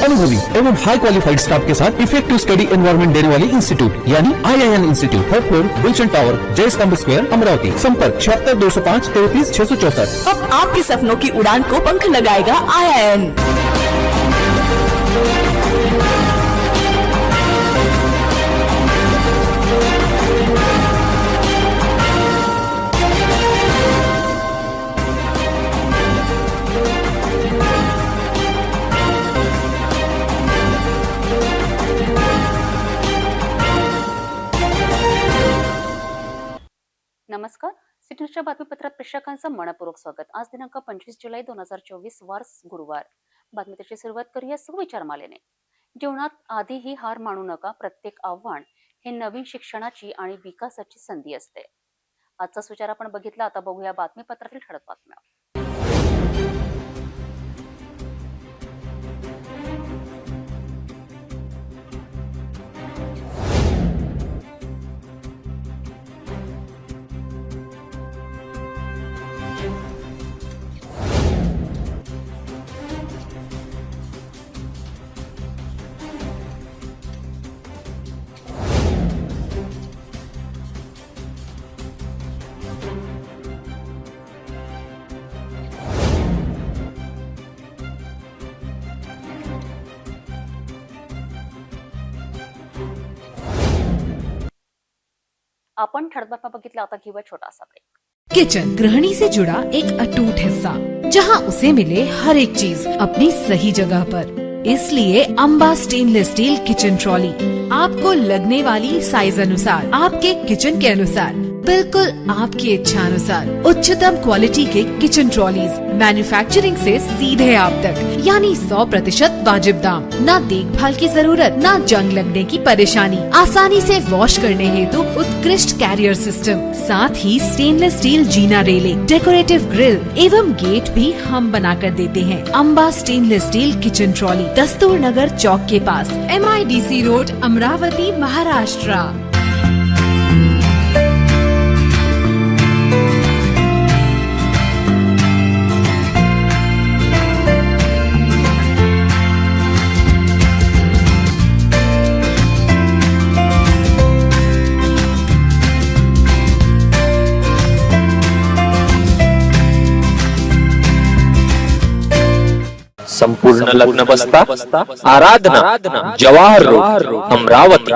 अनुभवी एवं हाई qualified staff के साथ इफेक्टिव स्टडी एनवायरमेंट देने वाली इंस्टीट्यूट यानी IIN institute, third floor, Gulshan tower, Jai Stambh square, Amravati. संपर्क 76-205-33-664। अब आपके सपनों की उड़ान को पंख लगाएगा IIN। नमस्कार, सिटीच्या बातमीपत्रात प्रेक्षकांचं मनपूर्वक स्वागत। आज दिनांक 25 जुलै 2024 वार गुरुवार। बातमीची सुरुवात करूया सुविचारमालेने। जीवनात आधीही हार मानू नका, प्रत्येक आव्हान हे नवीन शिक्षणाची आणि विकासाची संधी असते। आजचा सुविचार आपण बघितला, आता बघूया बातमीपत्रातील ठळक बातम्या। आपण ठळक बातम्या बघितल्या, आता घेऊया छोटासा ब्रेक। किचन गृहिणी से जुड़ा एक अटूट हिस्सा, जहां उसे मिले हर एक चीज अपनी सही जगह पर। इसलिए Amba stainless steel kitchen trolley आपको लगने वाली साइज अनुसार, आपके किचन के अनुसार, बिल्कुल आपकी इच्छा अनुसार उच्चतम क्वालिटी के किचन ट्रॉलीज मैन्युफैक्चरिंग से सीधे आप तक, यानी 100% वाजिब दाम, ना देखभाल की जरूरत, ना जंग लगने की परेशानी, आसानी से वॉश करने हेतु उत्कृष्ट कैरियर सिस्टम, साथ ही स्टेनलेस स्टील जीना रेलिंग, डेकोरेटिव ग्रिल एवं गेट भी हम बना कर देते हैं। Amba stainless steel kitchen trolley, Dastur Nagar Chowk के पास, MIDC रोड, अमरावती, महाराष्ट्र। संपूर्ण लग्न बसता आराधना जवाहर रोड, अमरावती।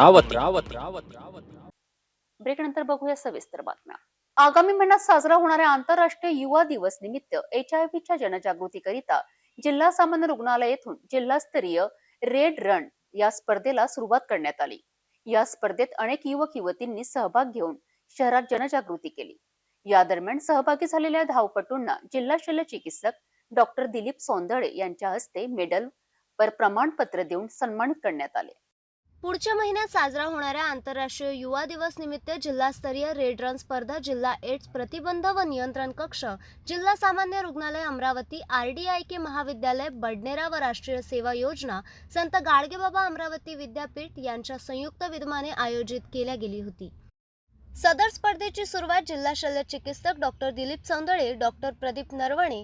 ब्रेक नंतर बघूया सविस्तर बातम्या। आगामी महिन्यात साजरा होणाऱ्या आंतरराष्ट्रीय युवा दिवस निमित्त HIV जनजागृतीकरिता जिल्हा सामान्य रुग्णालय येथून जिल्हास्तरीय रेड रन या स्पर्धेला सुरुवात करण्यात आली। या स्पर्धेत अनेक युवक युवतींनी सहभाग घेऊन शहरात जनजागृती केली। या दरम्यान सहभागी झालेल्या धावपटूंना जिल्हा शल्य चिकित्सक डॉक्टर दिलीप सौंदळे यांच्या हस्ते मेडल वर प्रमाणपत्र देऊन सन्मानित करण्यात आले। पुढच्या महिन्यात साजरा होणाऱ्या आंतरराष्ट्रीय युवा दिवस निमित्त जिल्हास्तरीय रेड रन स्पर्धा जिल्हा एड्स प्रतिबंध व नियंत्रण कक्ष, जिल्हा सामान्य रुग्णालय अमरावती, RDIK महाविद्यालय बडनेरा व राष्ट्रीय सेवा योजना, संत गाडगेबाबा अमरावती विद्यापीठ यांच्या संयुक्त विद्यमाने आयोजित केल्या गेली होती। सदर स्पर्धेची सुरुवात जिल्हा शल्य चिकित्सक डॉक्टर दिलीप सौंदळे, डॉक्टर प्रदीप नरवणे,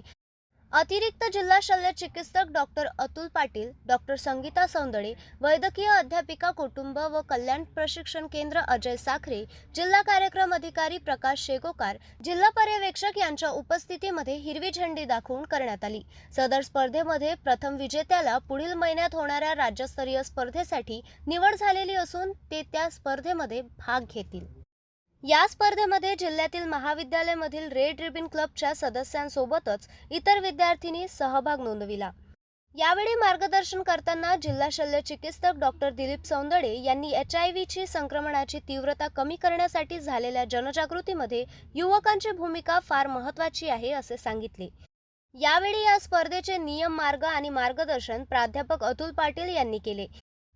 अतिरिक्त जिल्हा शल्य चिकित्सक डॉक्टर अतुल पाटील, डॉक्टर संगीता सौंदळे, वैद्यकीय अध्यापिका कुटुंब व कल्याण प्रशिक्षण केंद्र अजय साखरे, जिल्हा कार्यक्रम अधिकारी प्रकाश शेगोकार, जिल्हा पर्यवेक्षक यांच्या उपस्थितीमध्ये हिरवी झेंडी दाखवून करण्यात आली। सदर स्पर्धेमध्ये प्रथम विजेत्याला पुढील महिन्यात होणाऱ्या राज्यस्तरीय स्पर्धेसाठी निवड झालेली असून ते त्या स्पर्धेमध्ये भाग घेतील। या स्पर्धेमध्ये जिल्ह्यातील महाविद्यालयामधील रेड रिबन क्लबच्या सदस्यांसोबतच इतर विद्यार्थ्यांनी सहभाग नोंदविला। यावेळी मार्गदर्शन करताना जिल्हा शल्य चिकित्सक डॉक्टर दिलीप सौंदळे यांनी HIV संक्रमणाची तीव्रता कमी करण्यासाठी झालेल्या जनजागृतीमध्ये युवकांची भूमिका फार महत्त्वाची आहे असे सांगितले। यावेळी या स्पर्धेचे नियम, मार्ग आणि मार्गदर्शन प्राध्यापक अतुल पाटील यांनी केले।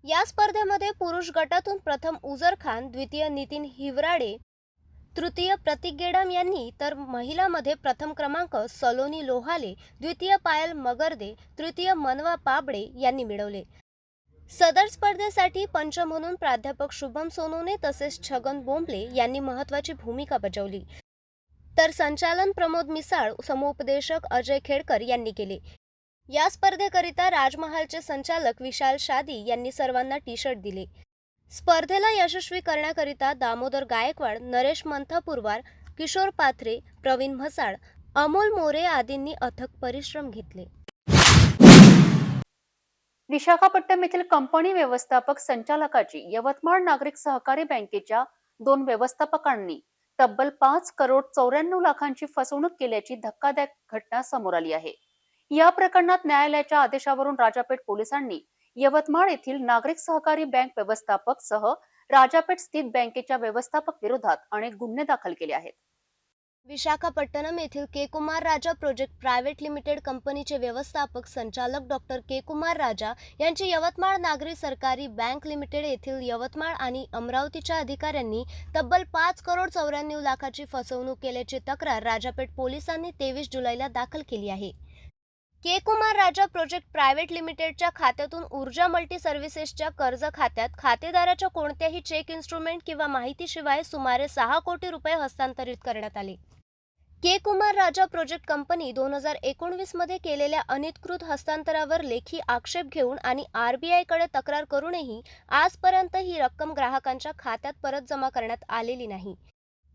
या स्पर्धेमध्ये पुरुष गटातून प्रथम उजर खान, द्वितीय नितीन हिवराडे, तृतीय प्रतीक गेडम यांनी, तर महिलांमध्ये प्रथम क्रमांक सलोनी लोहाले, द्वितीय पायल मगरदे, तृतीय मनवा पाबडे यांनी मिळवले। सदर स्पर्धेसाठी पंच म्हणून प्राध्यापक शुभम सोनोने तसेच छगन बोंबले यांनी महत्त्वाची भूमिका बजावली, तर संचालन प्रमोद मिसाळ, समुपदेशक अजय खेडकर यांनी केले। या स्पर्धेकरिता राजमहालचे संचालक विशाल शादी यांनी सर्वांना टी शर्ट दिले. स्पर्धेला यशस्वी करण्याकरिता दामोदर गायकवाड, नरेश मंथापुरवार, किशोर पाथरे, प्रवीण म्हसाळ, अमोल मोरे आदींनी अथक परिश्रम घेतले. विशाखापट्टणम येथील कंपनी व्यवस्थापक संचालकाची यवतमाळ नागरिक सहकारी बँकेच्या 2 व्यवस्थापकांनी तब्बल 5,94,00,000ची फसवणूक केल्याची धक्कादायक घटना समोर आली आहे. या प्रकरणात न्यायालयाच्या आदेशावरून राजापेठ पोलिसांनी यवतमाळ येथील नागरिक सहकारी बँक व्यवस्थापक सह राजापेठ स्थित बँकेच्या व्यवस्थापक विरोधात अनेक गुन्हे दाखल केले आहेत. विशाखापट्टणम येथील के कुमार राजा प्रोजेक्ट प्रायव्हेट लिमिटेड कंपनीचे व्यवस्थापक संचालक डॉक्टर के कुमार राजा यांची यवतमाळ नागरी सरकारी बँक लिमिटेड येथील यवतमाळ आणि अमरावतीच्या अधिकाऱ्यांनी तब्बल 5,94,00,000ची फसवणूक केल्याची तक्रार राजापेठ पोलिसांनी 23 जुलैला दाखल केली आहे. के कुमार राजा प्रोजेक्ट प्रायव्हेट लिमिटेडच्या खात्यातून ऊर्जा मल्टी सर्व्हिसेसच्या कर्ज खात्यात खातेदाराच्या कोणत्याही चेक इन्स्ट्रुमेंट किंवा माहितीशिवाय सुमारे 6 कोटी रुपये हस्तांतरित करण्यात आले. के कुमार राजा प्रोजेक्ट कंपनी 2019 मध्ये केलेल्या अनधिकृत हस्तांतरावर लेखी आक्षेप घेऊन आणि RBI कडे तक्रार करूनही आजपर्यंत ही रक्कम ग्राहकांच्या खात्यात परत जमा करण्यात आलेली नाही.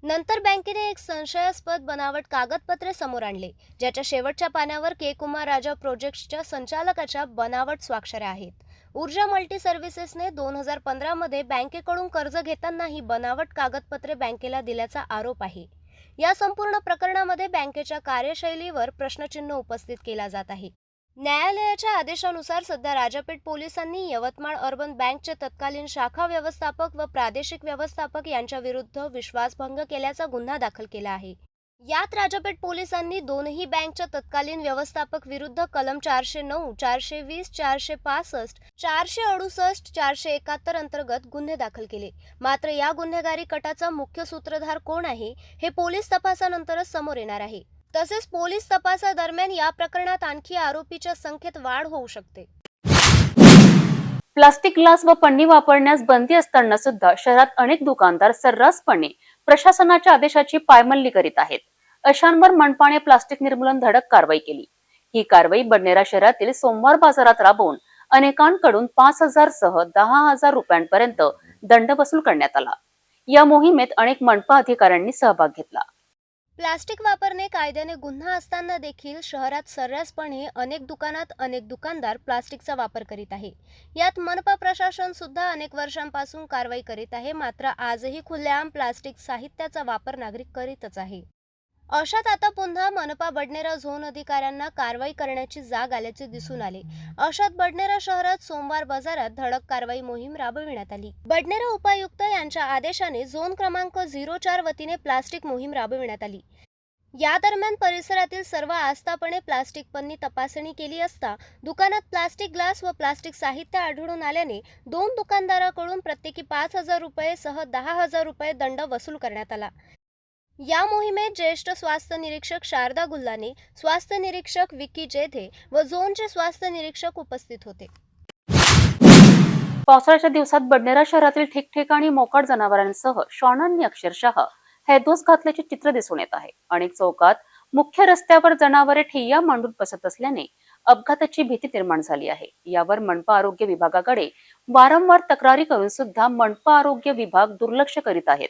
नंतर बँकेने एक संशयास्पद बनावट कागदपत्रे समोर आणले, ज्याच्या शेवटच्या पानावर के कुमार राजा प्रोजेक्ट्सच्या संचालकाच्या बनावट स्वाक्षऱ्या आहेत. ऊर्जा मल्टी सर्व्हिसेसने 2015 मध्ये बँकेकडून कर्ज घेताना ही बनावट कागदपत्रे बँकेला दिल्याचा आरोप आहे. या संपूर्ण प्रकरणामध्ये बँकेच्या कार्यशैलीवर प्रश्नचिन्ह उपस्थित केला जात आहे. न्यायालयाच्या आदेशानुसार सध्या राजापेठ पोलिसांनी यवतमाळ अर्बन बँकचे तत्कालीन शाखा व्यवस्थापक व प्रादेशिक व्यवस्थापक यांच्या विरुद्ध विश्वासभंग केल्याचा गुन्हा दाखल केला आहे. यात राजापेठ पोलिसांनी दोनही बँकच्या तत्कालीन व्यवस्थापक विरुद्ध कलम 409, 420, 465, 468, 471 अंतर्गत गुन्हे दाखल केले. मात्र या गुन्हेगारी कटाचा मुख्य सूत्रधार कोण आहे हे पोलीस तपासानंतरच समोर येणार आहे. तसेच पोलीस तपासादरम्यान या प्रकरणात आणखी आरोपीच्या संख्येत वाढ होऊ शकते. प्लास्टिक ग्लास व पन्नी वापरण्यास बंदी असताना सुद्धा शहरात अनेक दुकानदार सर्रासपणे प्रशासनाच्या आदेशाची पायमल्ली करीत आहेत. अशांवर मनपाने प्लास्टिक निर्मूलन धडक कारवाई केली. ही कारवाई बडनेरा शहरातील सोमवार बाजारात राबवून अनेकांकडून 5,000 सह 10,000 रुपयांपर्यंत दंड वसूल करण्यात आला. या मोहिमेत अनेक मनपा अधिकाऱ्यांनी सहभाग घेतला. प्लास्टिक वापरणे कायद्याने गुन्हा असताना देखील शहरात सर्रासपणे अनेक दुकानात अनेक दुकानदार प्लास्टिकचा वापर करीत आहे. यात मनपा प्रशासन सुद्धा अनेक वर्षांपासून कारवाई करीत आहे. मात्र आजही खुलेआम प्लास्टिक साहित्याचा वापर नागरिक करीतच आहे. अशात आता पुन्हा मनपा बडनेरा झोन अधिकाऱ्यांना कारवाई करण्याची जाग आल्याचे दिसून आले. अशात बडनेरा शहरात सोमवार बाजारात धडक कारवाई मोहीम राबविण्यात आली. बडनेरा उपायुक्त यांच्या आदेशाने झोन क्रमांक 04 वतीने प्लास्टिक मोहीम राबविण्यात आली. या दरम्यान परिसरातील सर्व आस्थापने प्लास्टिक पन्नी तपासणी केली असता दुकानात प्लास्टिक ग्लास व प्लास्टिक साहित्य आढळून आल्याने 2 दुकानदाराकडून प्रत्येकी 5,000 रुपये सह 10,000 रुपये दंड वसूल करण्यात आला. या मोहिमेत ज्येष्ठ स्वास्थ्य निरीक्षक शारदा गुल्लाने, स्वास्थ्य निरीक्षक विकी जेधे व झोनचे स्वास्थ्य निरीक्षक उपस्थित होते. पावसाळ्याच्या दिवसात बडनेरा शहरातील ठिकठिकाणी मोकाट जनावरांसह श्वानांनी अक्षरशः हैदोस घातल्याचे चित्र दिसून येत आहे. अनेक चौकात मुख्य रस्त्यावर जनावरे ठिय्या मांडून बसत असल्याने अपघाताची भीती निर्माण झाली आहे. यावर मनपा आरोग्य विभागाकडे वारंवार तक्रारी करून सुद्धा मनपा आरोग्य विभाग दुर्लक्ष करीत आहेत.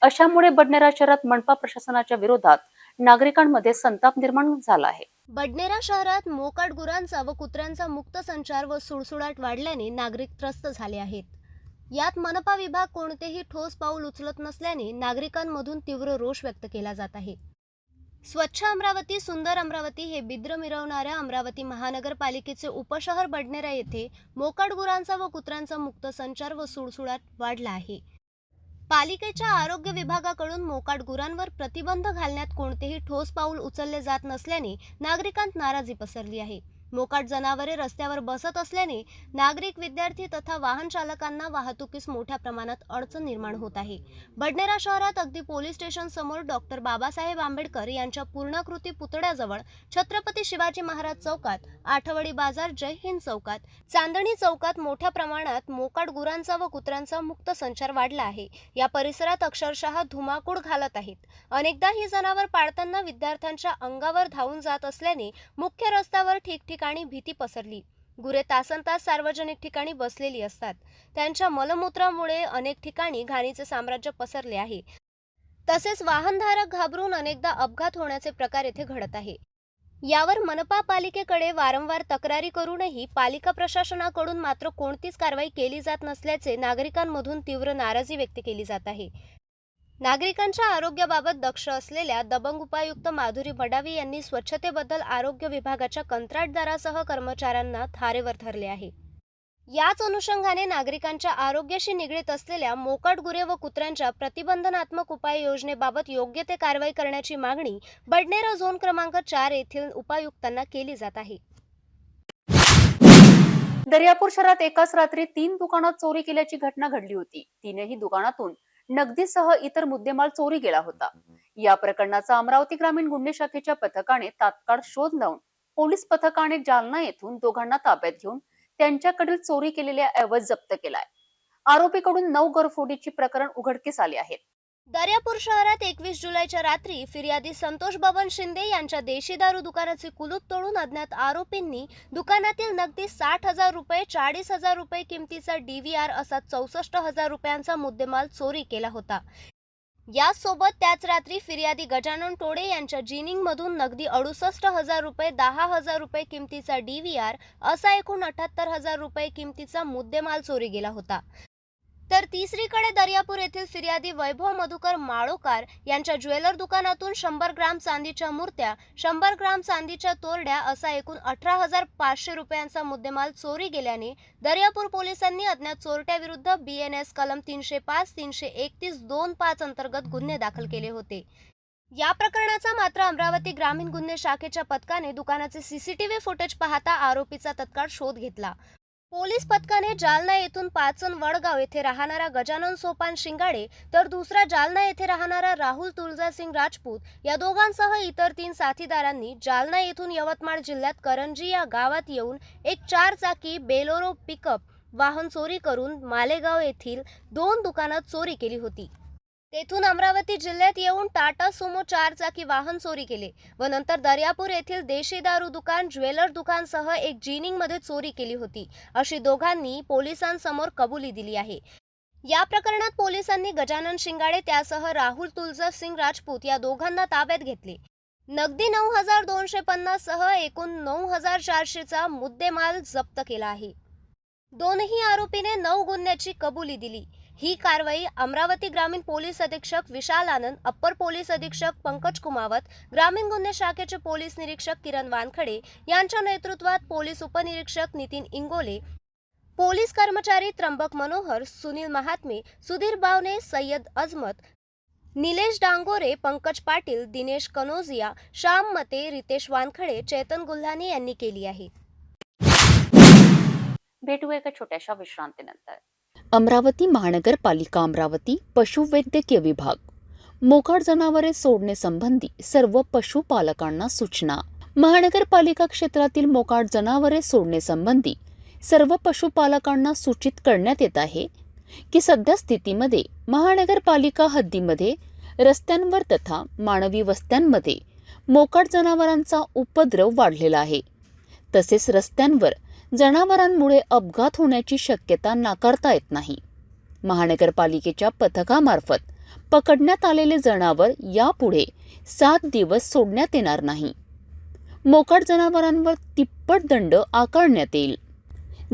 अशामुळे बडनेरा शहरात मनपा प्रशासनाच्या विरोधात नागरिकांमध्ये संताप निर्माण झाला आहे. बडनेरा शहरात मोकाट गुरांचा व कुत्र्यांचा मुक्त संचार व सुळसुळाट वाढल्याने नागरिक त्रस्त झाले आहेत. यात मनपा विभाग कोणतेही ठोस पाऊल उचलत नसल्याने नागरिकांमधून तीव्र रोष व्यक्त केला जात आहे. स्वच्छ अमरावती सुंदर अमरावती हे बिद्र मिरवणाऱ्या अमरावती महानगरपालिकेचे उपशहर बडनेरा येथे मोकाट गुरांचा व कुत्र्यांचा मुक्त संचार व सुळसुळाट वाढला आहे. पालिकेच्या आरोग्य विभागाकडून मोकाट गुरांवर प्रतिबंध घालण्यात कोणतेही ठोस पाऊल उचलले जात नसल्याने नागरिकांत नाराजी पसरली आहे. मोकाट जनावरे रस्त्यावर बसत असल्याने नागरिक, विद्यार्थी तथा वाहन चालकांना वाहतुकीस मोठ्या प्रमाणात अडचण निर्माण होत आहे. बडनेरा शहरात अगदी पोलीस स्टेशन समोर डॉक्टर बाबासाहेब आंबेडकर यांच्या पूर्णाकृती पुतळ्याजवळ, छत्रपती शिवाजी महाराज चौकात, आठवडी बाजार, जय हिंद चौकात, चांदणी चौकात मोठ्या प्रमाणात मोकाट गुरांचा व कुत्र्यांचा मुक्त संचार वाढला आहे. या परिसरात अक्षरशः धुमाकूळ घालत आहेत. अनेकदा ही जनावर पाळताना विद्यार्थ्यांच्या अंगावर धावून जात असल्याने मुख्य रस्त्यावर ठिकठिकाणी ठिकाणी भीती पसरली. गुरे तासनतास सार्वजनिक ठिकाणी बसलेली असतात. त्यांच्या मलमूत्रामुळे अनेक ठिकाणी घाणीचे साम्राज्य पसरले आहे. तसेच वाहनधारक घाबरून अनेकदा अपघात होण्याचे प्रकार येथे घडत आहे. यावर मनपा पालिकेकडे वारंवार तक्रारी करूनही पालिका प्रशासनाकडून मात्र कोणतीच कारवाई केली जात नसल्याचे नागरिकांमधून तीव्र नाराजी व्यक्त केली जात आहे. नागरिकांच्या आरोग्याबाबत दक्ष असलेल्या दबंग उपायुक्त माधुरी भडावी यांनी स्वच्छतेबद्दल आरोग्य विभागाच्या कंत्राटदारासह कर्मचाऱ्यांना धारेवर धरले आहे. याच अनुषंगाने नागरिकांच्या आरोग्याशी निगडीत असलेल्या मोकाट गुरे व कुत्र्यांच्या प्रतिबंधनात्मक उपाययोजनेबाबत योग्य ते कारवाई करण्याची मागणी बडनेरा झोन क्रमांक 4 येथील उपायुक्तांना केली जात आहे. दर्यापूर शहरात एकाच रात्री 3 दुकानात चोरी केल्याची घटना घडली होती. तीनही दुकानातून नगदीसह इतर मुद्देमाल चोरी गेला होता. या प्रकरणाचा अमरावती ग्रामीण गुन्हे शाखेच्या पथकाने तात्काळ शोध लावून पोलीस पथकाने जालना येथून दोघांना ताब्यात घेऊन त्यांच्याकडील चोरी केलेल्या ऐवज जप्त केलाय. आरोपीकडून 9 घरफोडीची प्रकरण उघडकीस आले आहेत. दर्यापूर शहरात 21 जुलैच्या रात्री फिर्यादी संतोष बबन शिंदे यांच्या देशी दारू दुकानाचे कुलूप तोडून अज्ञात आरोपींनी दुकानातील नगदी 60,000 रुपये, 40,000 रुपये किमतीचा DVR असा 64,000 रुपयांचा मुद्देमाल चोरी केला होता. यासोबत त्याच रात्री फिर्यादी गजानन टोडे यांच्या जिनिंग मधून नगदी 68,000 रुपये, 10,000 रुपये किमतीचा DVR असा एकूण 78,000 रुपये किमतीचा मुद्देमाल चोरी गेला होता. तर तिसरीकडे दर्यापूर येथील फिर्यादी वैभव मधुकर माळोकार यांच्या ज्वेलर दुकानातून 100 ग्राम चांदीच्या मूर्त्या, 100 ग्राम चांदीच्या तोरड्या असा एकूण 18,500 रुपयांचा मुद्देमाल चोरी गेल्याने दर्यापूर पोलिसांनी अज्ञात चोरट्याविरुद्ध BNS कलम 305, 331-2-5 अंतर्गत गुन्हे दाखल केले होते. या प्रकरणाचा मात्र अमरावती ग्रामीण गुन्हे शाखेच्या पथकाने दुकानाचे CCTV फुटेज पाहता आरोपीचा तत्काळ शोध घेतला. पोलीस पथकाने जालना येथून पाचन वडगाव येथे राहणारा गजानन सोपान शिंगाडे तर दुसरा जालना येथे राहणारा राहुल तुळजासिंग राजपूत या दोघांसह इतर 3 साथीदारांनी जालना येथून यवतमाळ जिल्ह्यात करंजी या गावात येऊन एक 4 चाकी बेलोरो पिकअप वाहन चोरी करून मालेगाव येथील 2 दुकानात चोरी केली होती. तेथून अमरावती जिल्ह्यात येऊन टाटा सुमो 4 चाकी वाहन चोरी केले व नंतर दर्यापूर येथील देशी दारू दुकान, ज्वेलर दुकानसह एक जिनिंग मध्ये चोरी केली होती अशी दोघांनी पोलिसांसमोर कबुली दिली आहे. या प्रकरणात पोलिसांनी गजानन शिंगाडे त्यासह राहुल तुळजासिंग राजपूत या दोघांना ताब्यात घेतले. नगदी 9,250 सह एकूण 9,400चा मुद्देमाल जप्त केला आहे. दोनही आरोपीने 9 गुन्ह्याची कबुली दिली. ही कारवाई अमरावती ग्रामीण पोलीस अधीक्षक विशाल आनंद, अप्पर पोलीस अधीक्षक पंकज कुमावत, ग्रामीण गुन्हे शाखेचे पोलीस निरीक्षक किरण वानखडे यांच्या नेतृत्वात पोलीस उपनिरीक्षक नितीन इंगोले, पोलीस कर्मचारी त्र्यंबक मनोहर, सुनील महात्मे, सुधीर बावने, सय्यद अजमत, निलेश डांगोरे, पंकज पाटील, दिनेश कनोजिया, श्याम मते, रितेश वानखडे, चेतन गुल्हाने यांनी केली आहे. भेटू एका छोट्याशा विश्रांतीनंतर. अमरावती महानगरपालिका अमरावती पशुवैद्यकीय विभाग मोकाट जनावरे सोडणे संबंधी सर्व पशुपालकांना सूचना. महानगरपालिका क्षेत्रातील मोकाट जनावरे सोडणे संबंधी सर्व पशुपालकांना सूचित करण्यात येत आहे की सध्या स्थितीमध्ये महानगरपालिका हद्दीमध्ये रस्त्यांवर तथा मानवी वस्त्यांमध्ये मोकाट जनावरांचा उपद्रव वाढलेला आहे. तसेच रस्त्यांवर जनावरांमुळे अपघात होण्याची शक्यता नाकारता येत नाही. महानगरपालिकेच्या पथकामार्फत पकडण्यात आलेले जनावर यापुढे 7 दिवस सोडण्यात येणार नाही. मोकाट जनावरांवर तिप्पट दंड आकारण्यात येईल.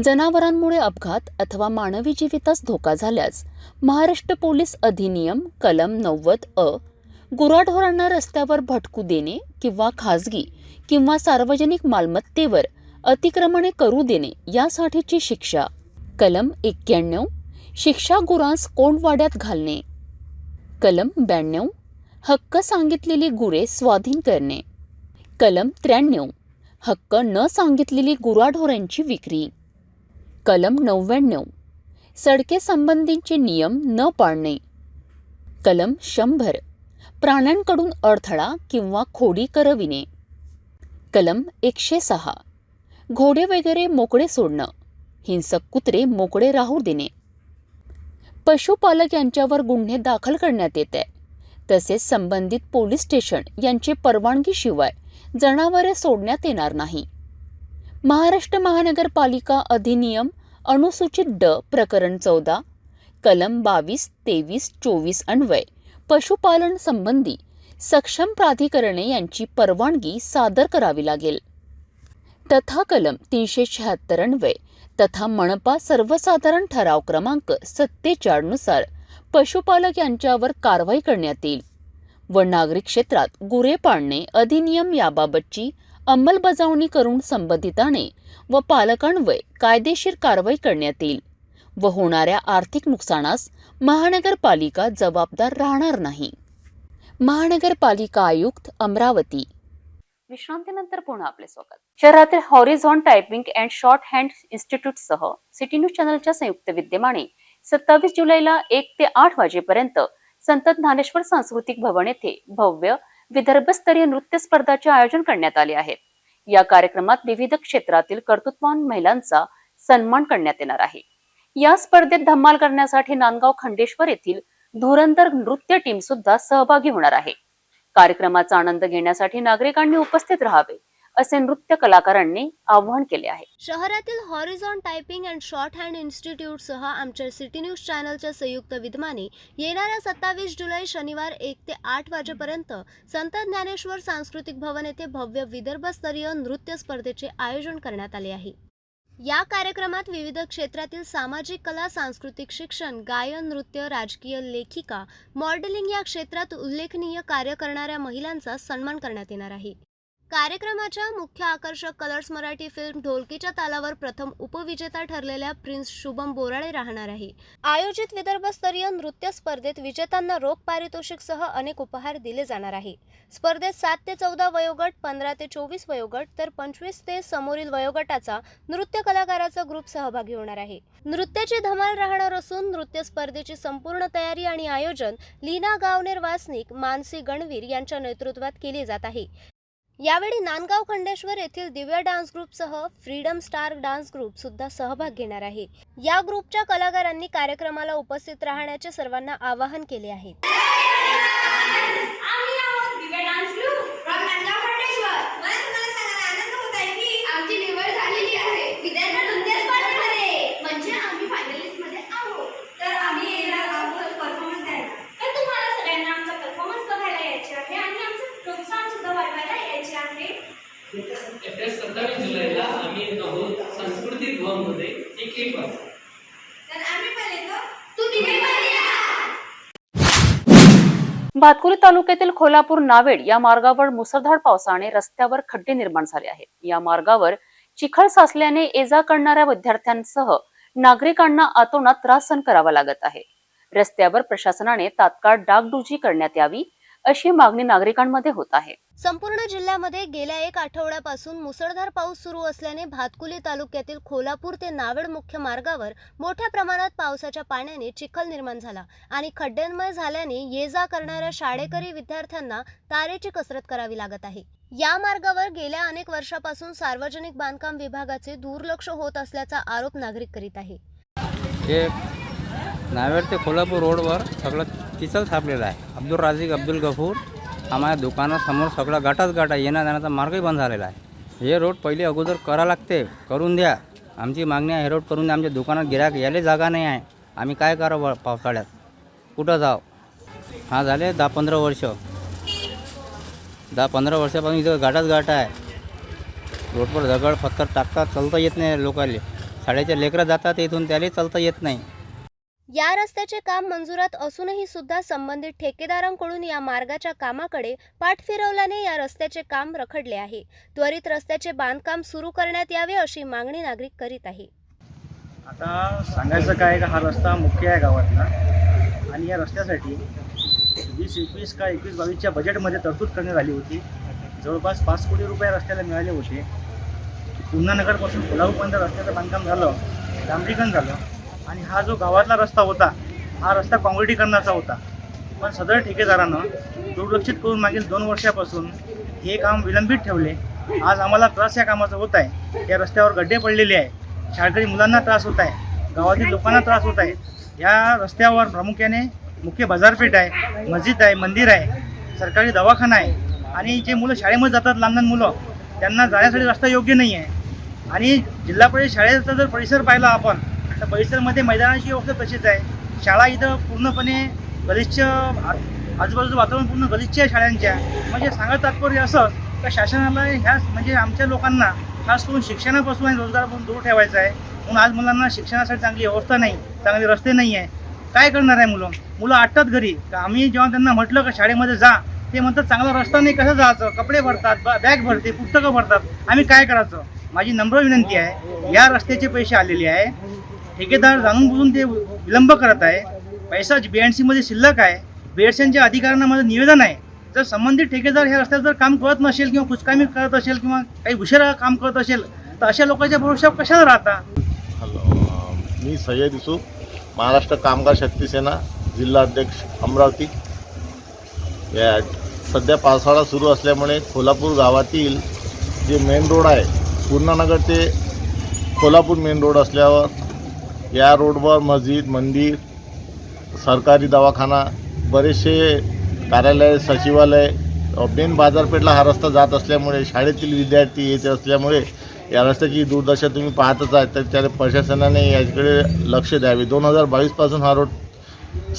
जनावरांमुळे अपघात अथवा मानवी जीवितास धोका झाल्यास महाराष्ट्र पोलीस अधिनियम कलम 90 गुराढोरांना रस्त्यावर भटकू देणे किंवा खाजगी किंवा सार्वजनिक मालमत्तेवर अतिक्रमणे करू देणे यासाठीची शिक्षा. कलम 91 शिक्षा गुरांस कोंडवाड्यात घालणे. कलम 92 हक्क सांगितलेली गुरे स्वाधीन करणे. कलम 93 हक्क न सांगितलेली गुराढोरांची विक्री. कलम 99 सडके संबंधीचे नियम न पाळणे. कलम 100 प्राण्यांकडून अडथळा किंवा खोडी करविणे. कलम 106 घोडे वगैरे मोकळे सोडणं, हिंसक कुत्रे मोकळे राहू देणे. पशुपालक यांच्यावर गुन्हे दाखल करण्यात येत आहे. तसेच संबंधित पोलीस स्टेशन यांची परवानगीशिवाय जनावरे सोडण्यात येणार नाही. महाराष्ट्र महानगरपालिका अधिनियम अनुसूचित ड प्रकरण 14 कलम 22, 23, 24 अन्वय पशुपालन संबंधी सक्षम प्राधिकरणे यांची परवानगी सादर करावी लागेल. तथा कलम 376 अन्वय तथा मनपा सर्वसाधारण ठराव क्रमांक 47 नुसार पशुपालक यांच्यावर कारवाई करण्यात येईल व नागरी क्षेत्रात गुरे पाळणे अधिनियम याबाबतची अंमलबजावणी करून संबंधिताने व पालकांवर कायदेशीर कारवाई करण्यात येईल व होणाऱ्या आर्थिक नुकसानास महानगरपालिका जबाबदार राहणार नाही. महानगरपालिका आयुक्त अमरावती. विश्रांतीनंतर पुन्हा आपले स्वागत. शहरातील horizon typing and short hand इन्स्टिट्यूटसह सिटी न्यूज चॅनलच्या संयुक्त विद्यमाने 27 जुलैला 1 ते 8 वाजेपर्यंत संत ज्ञानेश्वर सांस्कृतिक भवन येथे भव्य विदर्भस्तरीय नृत्य स्पर्धाचे आयोजन करण्यात आले आहे. या कार्यक्रमात विविध क्षेत्रातील कर्तृत्ववान महिलांचा सन्मान करण्यात येणार आहे. या स्पर्धेत धमाल करण्यासाठी नांदगाव खंडेश्वर येथील धुरंधर नृत्य टीम सुद्धा सहभागी होणार आहे. कार्यक्रमाचा आनंद घेण्यासाठी नागरिकांनी उपस्थित राहावे असे नृत्य कलाकारांनी आवाहन केले आहे. शहरातील horizon typing and short hand इन्स्टिट्यूटसह आमच्या सिटी न्यूज चॅनलच्या संयुक्त विद्यमाने येणाऱ्या 27 जुलै शनिवार 1 ते 8 वाजेपर्यंत संत ज्ञानेश्वर सांस्कृतिक भवन येथे भव्य विदर्भस्तरीय नृत्य स्पर्धेचे आयोजन करण्यात आले आहे. या कार्यक्रमात विविध क्षेत्रातील सामाजिक कला, सांस्कृतिक शिक्षण, गायन, नृत्य, राजकीय, लेखिका, मॉडेलिंग या क्षेत्रात उल्लेखनीय कार्य करणाऱ्या महिलांचा सन्मान करण्यात येणार आहे. कार्यक्रमाच्या मुख्य आकर्षक कलर्स मराठी फिल्म ढोलकीच्या तालावर प्रथम उपविजेता ठरलेल्या प्रिन्स शुभम बोराळे राहणार आहे. आयोजित विदर्भस्तरीय नृत्य स्पर्धेत विजेत्यांना रोख पारितोषिकसह अनेक उपहार दिले जाणार आहे. स्पर्धेत 7 ते 14 वयोगट, 15 ते 24 वयोगट तर 25 ते समोरील वयोगटाचा नृत्य कलाकाराचा ग्रुप सहभागी होणार आहे. नृत्याची धमाल राहणार असून नृत्य स्पर्धेची संपूर्ण तयारी आणि आयोजन लीना गावनेर वासनिक, मानसी गणवीर यांच्या नेतृत्वात केली जात आहे. यावेळी नांदगाव खंडेश्वर येथील दिव्या डान्स ग्रुपसह फ्रीडम स्टार डान्स ग्रुप सुद्धा सहभाग घेणार आहे. या ग्रुपच्या कलाकारांनी कार्यक्रमाला उपस्थित राहण्याचे सर्वांना आवाहन केले आहे. येत्या 27 जुलैला आम्ही आहोत सांस्कृतिक भवनमध्ये 1 वाजता. भातकुली तालुक्यातील खोलापूर नावेड या मार्गावर मुसळधार पावसाने रस्त्यावर खड्डे निर्माण झाले आहेत. या मार्गावर चिखल साचल्याने ये-जा करणाऱ्या विद्यार्थ्यांसह नागरिकांना अतोनात त्रास सहन करावा लागत आहे. रस्त्यावर प्रशासनाने तात्काळ डागडुजी करण्यात यावी अशी मागणी नागरिकांमध्ये होत आहे. संपूर्ण जिल्ह्यामध्ये गेल्या 1 आठवड्यापासून मुसळधार पाऊस सुरू असल्याने भातकुली तालुक्यातील खोलापूर ते नावेड मुख्य मार्गावर मोठ्या प्रमाणात पावसाच्या पाण्याने चिखल निर्माण झाला आणि खड्ड्यांमय झाल्याने ये-जा करणाऱ्या शाळेकरी विद्यार्थ्यांना तारेची कसरत करावी लागत आहे. या मार्गावर गेल्या अनेक वर्षापासून सार्वजनिक बांधकाम विभागाचे दुर्लक्ष होत असल्याचा आरोप नागरिक करीत आहे. नावेड ते कोल्हापूर रोडवर सगळं चिखल सापलेलं आहे. अब्दुल राझिक, अब्दुल गफूर आम्हाला दुकानासमोर सगळा गाटाच गाटा, येण्या जाण्याचा मार्गही बंद झालेला आहे. हे रोड पहिले अगोदर करा लागते, करून द्या. आमची मागणी आहे हे रोड करून द्या. आमच्या दुकानात गिऱ्हाईक यायला जागा नाही आहे. आम्ही काय करावं पावसाळ्यात, कुठं जाव. हा झाले 10-15 वर्ष, 10-15 वर्षापासून इथं गाटाच गाठा आहे. रोडवर दगड पत्थर टाकतात, चालता येत नाही लोकांना. शाळेचे लेकरं जातात इथून, त्याला चालता येत नाही. या रस्त्याचे काम मंजुरात असूनही सुद्धा संबंधित ठेकेदारांकडून या मार्गाच्या कामाकडे पाठ फिरवल्याने या रस्त्याचे काम रखडले आहे. त्वरित रस्त्याचे बांधकाम सुरू करण्यात यावे अशी मागणी नागरिक करीत आहे. आता सांगायचं काय का हा रस्ता मुख्य आहे गावातला आणि या रस्त्यासाठी 2021 का 21-22च्या बजेटमध्ये तरतूद करण्यात आली होती. जवळपास 5 कोटी रुपये रस्त्याला मिळाले होते. पुन्हा नगरपासून कोल्हापूरपर्यंत रस्त्याचं बांधकाम झालं, डांबरीकरण झालं आणि हा जो गावातला रस्ता होता हा रस्ता काँक्रिटीकरणाचा होता. पण सदर ठेकेदारानं दुर्लक्षित करून मागील 2 वर्षापासून हे काम विलंबित ठेवले. आज आम्हाला त्रास या कामाचा होत आहे. या रस्त्यावर गड्डे पडलेले आहे, शाळकरी मुलांना त्रास होत आहे, गावातील लोकांना त्रास होत आहे. या रस्त्यावर प्रामुख्याने मुख्य बाजारपेठ आहे, मस्जिद आहे, मंदिर आहे, सरकारी दवाखाना आहे आणि जे मुलं शाळेमध्ये जातात लहान लहान मुलं त्यांना जाण्यासाठी रस्ता योग्य नाही आहे. आणि जिल्हा परिषद शाळेचा जर परिसर पाहिला आपण तर परिसरमध्ये मैदानाची व्यवस्था तशीच आहे. शाळा इथं पूर्णपणे गलिच्छ, आजूबाजूचं वातावरण पूर्ण गलिच्छ आहे शाळांच्या. म्हणजे सांगायचं तात्पर्य असं का शासनाला ह्या म्हणजे आमच्या लोकांना खास करून शिक्षणापासून आणि रोजगारापासून दूर ठेवायचं आहे. म्हणून आज मुलांना शिक्षणासाठी चांगली व्यवस्था नाही, चांगले रस्ते नाही आहे. काय करणार आहे मुलं आटतात घरी. का आम्ही जेव्हा त्यांना म्हटलं का शाळेमध्ये जा, ते म्हणतात चांगला रस्ता नाही, कसं जायचं, कपडे भरतात, बॅग भरते, पुस्तकं भरतात, आम्ही काय करायचं. माझी नम्र विनंती आहे, या रस्त्याचे पैसे आलेले आहे, ठेकेदार जाणून बुजून ते विलंब करत आहे. पैसा BNCमध्ये शिल्लक आहे. BNCच्या अधिकाऱ्यांना माझं निवेदन आहे, जर संबंधित ठेकेदार ह्या रस्त्यात जर काम करत नसेल किंवा कुचकामी करत असेल किंवा काही उशिरा काम करत असेल तर अशा लोकांच्या भरोश्यावर कशाला राहता. मी सय्यद युसूफ, महाराष्ट्र कामगार शक्ती सेना जिल्हा अध्यक्ष अमरावती. या सध्या पावसाळा सुरू असल्यामुळे कोल्हापूर गावातील जे मेन रोड आहे, पूर्णानगर ते कोल्हापूर मेन रोड असल्यावर या रोडवर मस्जिद, मंदिर, सरकारी दवाखाना, बरेचसे कार्यालय, सचिवालय, मेन बाजारपेठला हा रस्ता जात असल्यामुळे शाळेतील विद्यार्थी येत असल्यामुळे या रस्त्याची दुर्दशा तुम्ही पाहतच आहे. तर त्या प्रशासनाने याकडे लक्ष द्यावे. 2022पासून हा रोड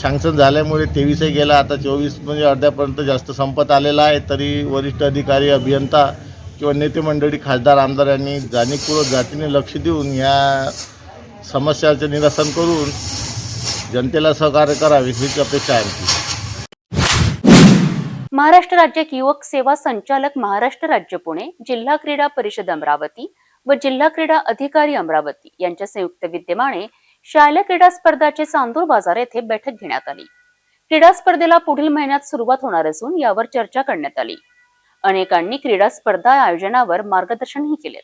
सँक्शन झाल्यामुळे 23 गेला, आता 24 म्हणजे अर्ध्यापर्यंत जास्त संपत आलेला आहे. तरी वरिष्ठ अधिकारी, अभियंता किंवा नेते मंडळी, खासदार, आमदार यांनी जाणीवपूर्वक जातीने लक्ष देऊन या समस्याचे निरसन करून जनतेला सहकार्य करावे हीच अपेक्षा आहे. महाराष्ट्र राज्य युवक सेवा संचालक, महाराष्ट्र राज्य पुणे, जिल्हा क्रीडा परिषद अमरावती व जिल्हा क्रीडा अधिकारी अमरावती यांच्या संयुक्त विद्यमाने शालेय क्रीडा स्पर्धाचे चांदूर बाजार येथे बैठक घेण्यात आली. क्रीडा स्पर्धेला पुढील महिन्यात सुरुवात होणार असून यावर चर्चा करण्यात आली. अनेकांनी क्रीडा स्पर्धा आयोजनावर मार्गदर्शनही केले.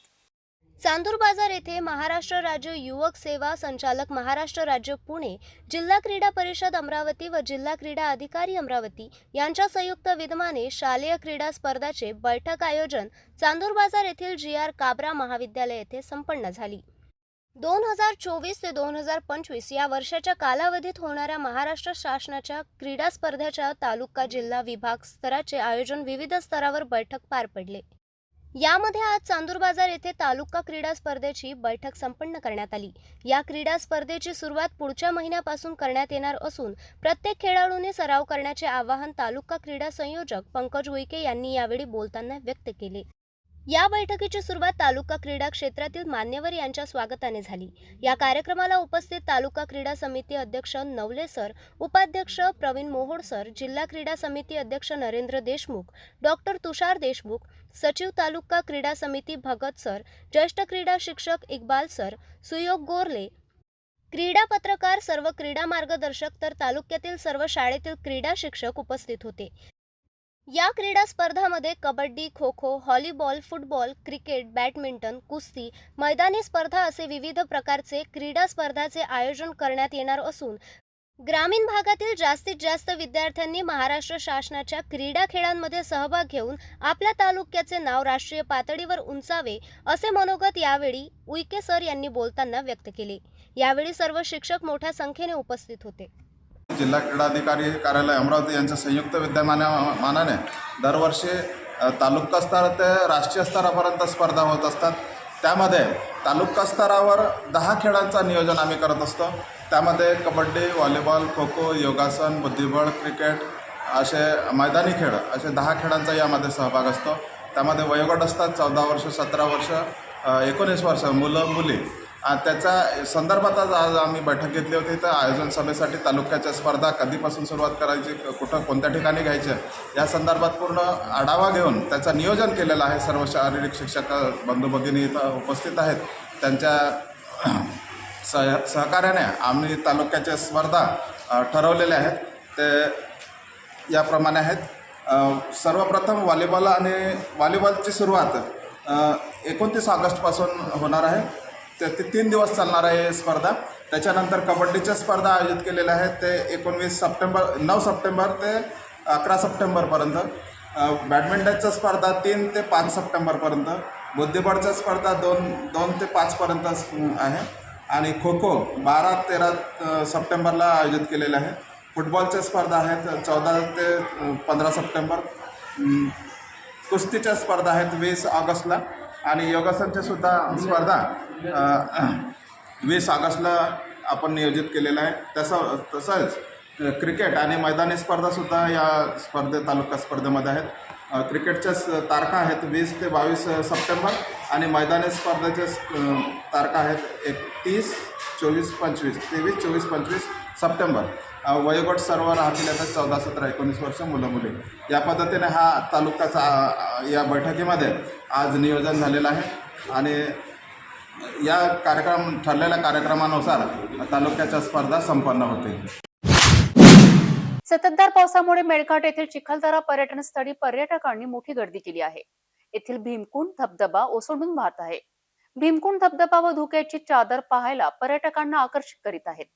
चांदूर बाजार येथे महाराष्ट्र राज्य युवक सेवा संचालक, महाराष्ट्र राज्य पुणे, जिल्हा क्रीडा परिषद अमरावती व जिल्हा क्रीडा अधिकारी अमरावती यांच्या संयुक्त विद्यमाने शालेय क्रीडा स्पर्धाचे बैठक आयोजन चांदूर बाजार येथील GR काबरा महाविद्यालय येथे संपन्न झाली. 2024 ते 2025 या वर्षाच्या कालावधीत होणाऱ्या महाराष्ट्र शासनाच्या क्रीडा स्पर्धेच्या तालुका, जिल्हा, विभाग स्तराचे आयोजन विविध स्तरावर बैठक पार पडले. यामध्ये आज चांदूर बाजार येथे तालुका क्रीडा स्पर्धेची बैठक संपन्न करण्यात आली. या क्रीडा स्पर्धेची सुरुवात पुढच्या महिन्यापासून करण्यात येणार असून प्रत्येक खेळाडूने सराव करण्याचे आवाहन तालुका क्रीडा संयोजक पंकज उईके यांनी यावेळी बोलताना व्यक्त केले. या बैठकीची सुरुवात तालुका क्रीडा क्षेत्रातील मान्यवर यांच्या स्वागताने झाली. या कार्यक्रमाला उपस्थित तालुका क्रीडा समिती अध्यक्ष नवले सर, उपाध्यक्ष प्रवीण मोहोड सर, जिल्हा क्रीडा समिती अध्यक्ष नरेंद्र देशमुख, डॉक्टर तुषार देशमुख, सचिव तालुका क्रीडा समिती भगत सर, ज्येष्ठ क्रीडा शिक्षक इक्बाल सर, सुयोग गोरले, क्रीडा पत्रकार, सर्व क्रीडा मार्गदर्शक तर तालुक्यातील सर्व शाळेतील क्रीडा शिक्षक उपस्थित होते. या क्रीडा स्पर्धांमध्ये kabaddi, kho kho, volleyball, football, cricket, badminton, कुस्ती, मैदानी स्पर्धा असे विविध प्रकारचे क्रीडा स्पर्धांचे आयोजन करण्यात येणार असून ग्रामीण भागातील जास्तीत जास्त विद्यार्थ्यांनी महाराष्ट्र शासनाच्या क्रीडा खेळांमध्ये सहभाग घेऊन आपल्या तालुक्याचे नाव राष्ट्रीय पातळीवर उंचावे असे मनोगत यावेळी उईके सर यांनी बोलताना व्यक्त केले. यावेळी सर्व शिक्षक मोठ्या संख्येने उपस्थित होते. जिल्हा क्रीडा अधिकारी कार्यालय अमरावती यांच्या संयुक्त विद्यमानाने दरवर्षी तालुका स्तर ते राष्ट्रीय स्तरापर्यंत स्पर्धा होत असतात. त्यामध्ये तालुका स्तरावर 10 खेळांचं नियोजन आम्ही करत असतो. त्यामध्ये कबड्डी, व्हॉलीबॉल, खो खो, योगासन, बुद्धिबळ, क्रिकेट असे मैदानी खेळ असे 10 खेळांचा यामध्ये सहभाग असतो. त्यामध्ये वयोगट असतात 14 वर्ष, 17 वर्ष, 19 वर्ष मुलं मुली. त्याच्या संदर्भात आज आम्ही बैठक घेतली होती. तर आयोजन सभेसाठी तालुक्याच्या स्पर्धा कधीपासून सुरुवात करायची, कुठं कोणत्या ठिकाणी घ्यायच्या या संदर्भात पूर्ण आढावा घेऊन त्याचं नियोजन केलेलं आहे. सर्व शारीरिक शिक्षक बंधू भगिनी इथं उपस्थित आहेत. त्यांच्या सहकार्याने आम्ही तालुक्याच्या स्पर्धा ठरवलेल्या आहेत. ते याप्रमाणे आहेत. सर्वप्रथम व्हॉलीबॉलची सुरुवात 29 ऑगस्टपासून होणार आहे. ते 3 दिवस चालणार आहे स्पर्धा. त्याच्यानंतर कबड्डीच्या स्पर्धा आयोजित केलेल्या आहेत. ते 9 सप्टेंबर ते 11 सप्टेंबरपर्यंत. बॅडमिंटनच्या स्पर्धा 3 ते 5 सप्टेंबरपर्यंत. बुद्धिबळच्या स्पर्धा 2 ते 5पर्यंत आहे. आणि खो खो 12-13 सप्टेंबरला आयोजित केलेल्या आहेत. फुटबॉलच्या स्पर्धा आहेत 14 ते 15 सप्टेंबर. कुस्तीच्या स्पर्धा आहेत 20 ऑगस्टला. आणि योगासनची सुद्धा स्पर्धा 20 ऑगस्टला आपण नियोजित केलेलं आहे. तसंच क्रिकेट आणि मैदानी स्पर्धासुद्धा या तालुका स्पर्धेमध्ये आहेत. क्रिकेटच्या तारखा आहेत 20 ते 22 सप्टेंबर आणि मैदानी स्पर्धेच्या तारखा आहेत 30, 24, 25 23, 24, 25 सप्टेंबर. वयोगट सर्व राहतील आता 14, 17, 19 वर्ष मुलं मुली. या पद्धतीने हा तालुक्याचा या बैठकीमध्ये आज नियोजन झालेलं आहे आणि या ठरलेल्या कार्यक्रमानुसार तालुक्याच्या स्पर्धा संपन्न होतील. संततधार पावसामुळे मेळघाट येथील चिखलदरा पर्यटन स्थळी पर्यटकांनी मोठी गर्दी केली आहे. येथील भीमकुंड धबधबा ओसंडून वाहत आहे. भीमकुंड धबधबा व धुक्याची चादर पाहायला पर्यटकांना आकर्षित करीत आहेत.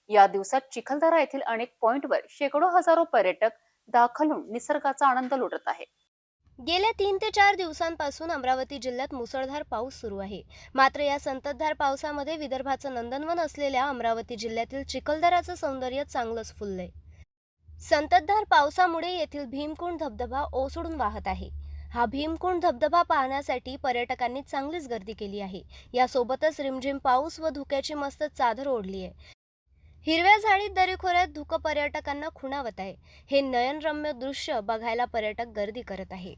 या दिवसात चिखलदरा येथील अनेक पॉइंटवर शेकडो हजारो पर्यटक दाखल होऊन निसर्गाचा आनंद लुटत आहेत. गेल्या 3 ते 4 दिवसांपासून अमरावती जिल्ह्यात मुसळधार पाऊस सुरू आहे. मात्र या संततधार पावसामध्ये विदर्भाचं नंदनवन असलेल्या अमरावती जिल्ह्यातील चिखलदराचं सौंदर्य चांगलंच फुललंय. संततधार पावसामुळे येथील भीमकुंड धबधबा ओसडून वाहत आहे. हा भीमकुंड धबधबा पाहण्यासाठी पर्यटकांनी चांगलीच गर्दी केली आहे. यासोबतच रिमझिम पाऊस व धुक्याची मस्त चादर ओढली आहे. हिरव्या झाडीत दरीखोऱ्यात धुकं पर्यटकांना खुणावत आहे. हे नयनरम्य दृश्य बघायला पर्यटक गर्दी करत आहे.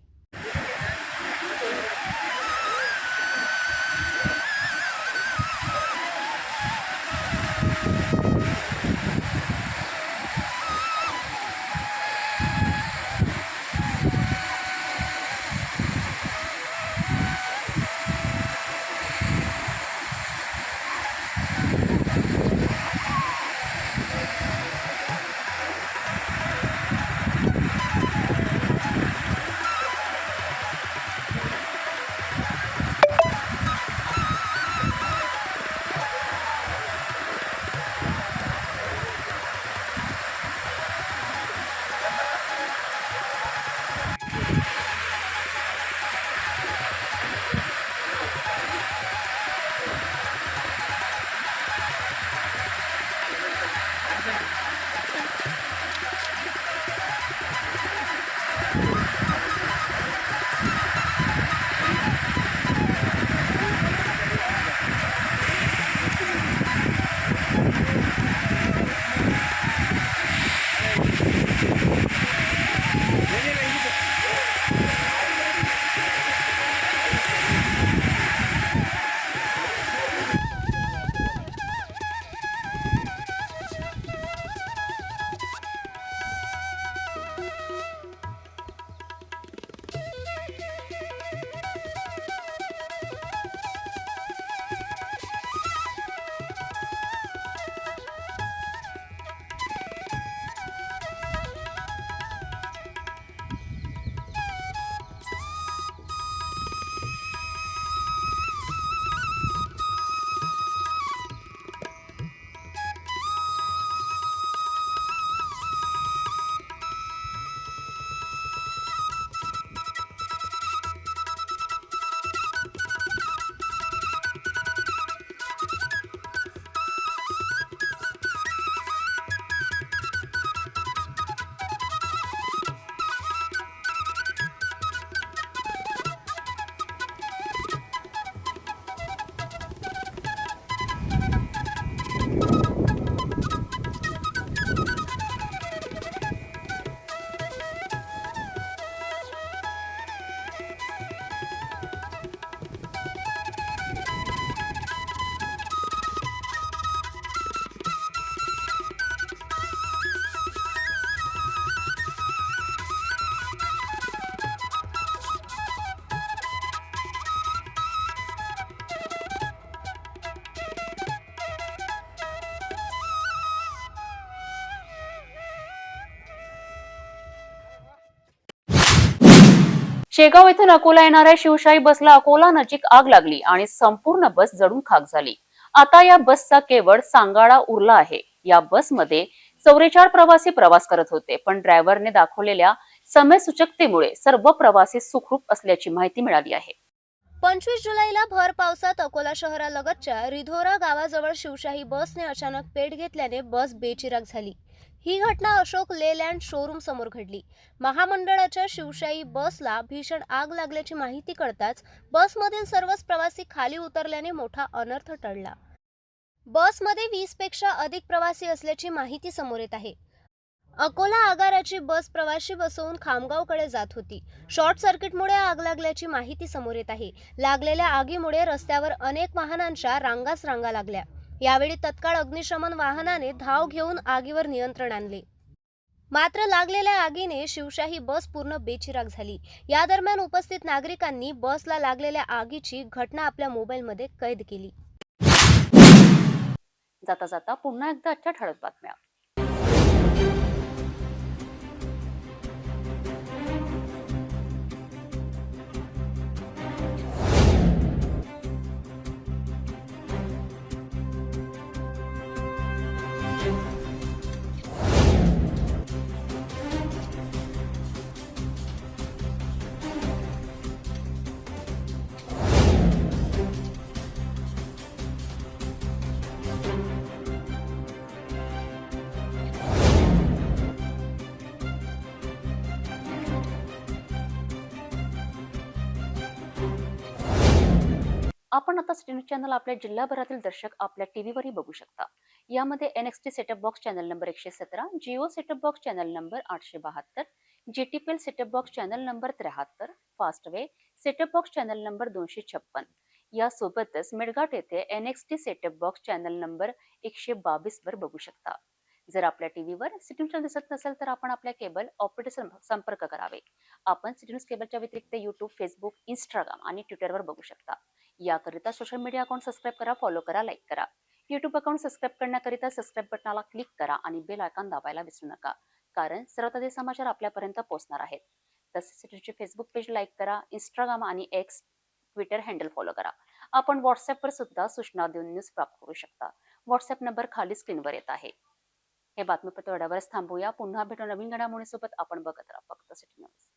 शेगाव येथून अकोला येणाऱ्या शिवशाही बसला अकोला नजीक आग लागली आणि संपूर्ण बस जळून खाक झाली. आता या बसचा केवळ सांगाडा उरला आहे. या बसमध्ये 44 प्रवासी प्रवास करत होते, पण ड्रायव्हरने दाखवलेल्या समयसूचकतेमुळे सर्व प्रवासी सुखरूप असल्याची माहिती मिळाली आहे. 25 जुलैला भर पावसात अकोला शहरालगतच्या रिधोरा गावाजवळ शिवशाही बसने अचानक पेट घेतल्याने बस बेचिराख झाली. ही घटना अशोक लेलँड शोरूम समोर घडली. महामंडळाच्या शिवशाही बसला भीषण आग लागल्याची माहिती कळताच बसमधील सर्वच प्रवासी खाली उतरल्याने मोठा अनर्थ टळला. बसमध्ये 20 पेक्षा अधिक प्रवासी असल्याची माहिती समोर येत आहे. अकोला आगाराची बस प्रवासी बसवून खामगावकडे जात होती. शॉर्ट सर्किटमुळे आग लागल्याची माहिती समोर येत आहे. लागलेल्या आगीमुळे रस्त्यावर अनेक वाहनांच्या रांगाच रांगा लागल्या. यावेळी तत्काळ अग्निशमन वाहनाने धाव घेऊन आगीवर नियंत्रण आणले. मात्र लागलेल्या आगीने शिवशाही बस पूर्ण बेचिराख झाली. या दरम्यान उपस्थित नागरिकांनी बसला लागलेल्या आगीची घटना आपल्या मोबाईलमध्ये कैद केली. जाता जाता पुन्हा एकदा आजच्या ठळक बातम्या. आपण आता सिटी न्यूज चॅनल आपल्या जिल्हाभरातील दर्शक आपल्या टीव्हीवरही बघू शकता. यामध्ये NXT setup box channel number 117, Jio setup box channel number 872, GTPL setup box channel number 73, Fastway setup box channel number 256. यासोबतच मेडघाट येथे NXT setup box channel number 122 वर बघू शकता. जर आपल्या टीव्हीवर सिटी न्यूज दिसत नसेल तर आपण आपल्या केबल ऑपरेटर संपर्क करावे. आपण सिटी न्यूज केबलच्या व्यतिरिक्त YouTube, फेसबुक, इंस्टाग्राम आणि ट्विटरवर बघू शकता. याकरिता सोशल मीडिया अकाउंट सबस्क्राईब करा, फॉलो करा, लाईक करा. YouTube अकाउंट सबस्क्राईब करण्याकरिता सबस्क्राईब बटनाला क्लिक करा आणि बेल आयकॉन दाबायला विसरू नका, कारण सर्व ताजे समाचार आपल्यापर्यंत पोहोचणार आहेत. तसेच सिटीचे फेसबुक पेज लाईक करा, इंस्टाग्राम आणि X ट्विटर हँडल फॉलो करा. आपण व्हॉट्सअपवर सुद्धा सूचना देऊन न्यूज प्राप्त करू शकता. व्हॉट्सअप नंबर खाली स्क्रीनवर येत आहे. हे बातमीपत्र एवढ्यावरच थांबूया. पुन्हा भेटू नवीन घडामोडीसोबत. आपण बघत राहा फक्त सिटी न्यूज.